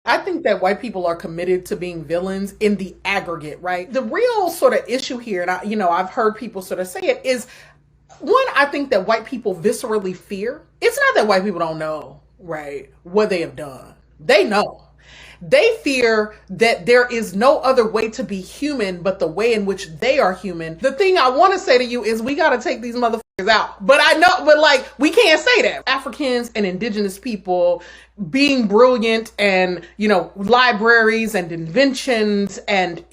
I think that white people are committed to being villains in the aggregate, right? The real sort of issue here, and I've heard people sort of say it, is one, I think that white people viscerally fear. It's not that white people don't know, right, what they have done. They know. They fear that there is no other way to be human but the way in which they are human. The thing I want to say to you is we got to take these motherfuckers out. But I know, but like, we can't say that. Africans and indigenous people being brilliant and, libraries and inventions and,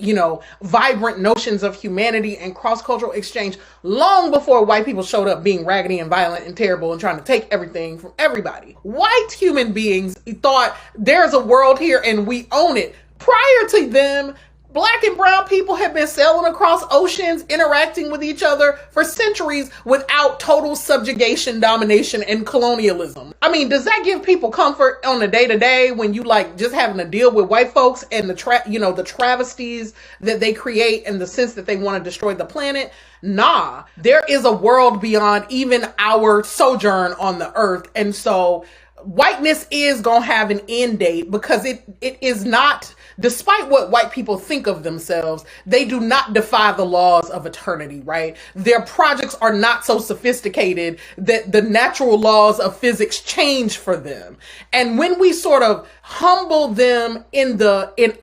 vibrant notions of humanity and cross-cultural exchange long before white people showed up being raggedy and violent and terrible and trying to take everything from everybody. White human beings thought there's a world here and we own it. Prior to them, Black and brown people have been sailing across oceans, interacting with each other for centuries without total subjugation, domination, and colonialism. I mean, does that give people comfort on the day-to-day when you like just having to deal with white folks and the travesties that they create and the sense that they want to destroy the planet? Nah, there is a world beyond even our sojourn on the earth. And so whiteness is gonna have an end date because it is not, despite what white people think of themselves, they do not defy the laws of eternity, right? Their projects are not so sophisticated that the natural laws of physics change for them. And when we sort of humble them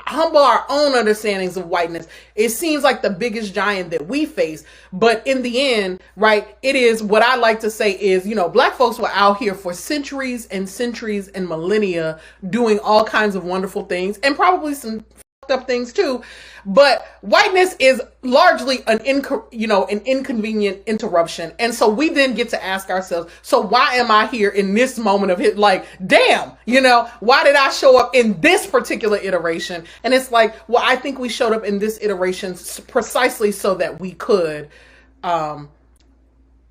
humble our own understandings of whiteness, it seems like the biggest giant that we face. But in the end, right, it is what I like to say is, Black folks were out here for centuries and millennia doing all kinds of wonderful things and probably some fucked up things too. But whiteness is largely an inconvenient interruption. And so we then get to ask ourselves, so why am I here in this moment of it? Like, damn, why did I show up in this particular iteration? And it's like, well, I think we showed up in this iteration precisely so that we could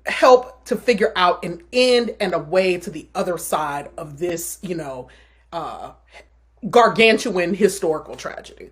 help to figure out an end and a way to the other side of this, gargantuan historical tragedy.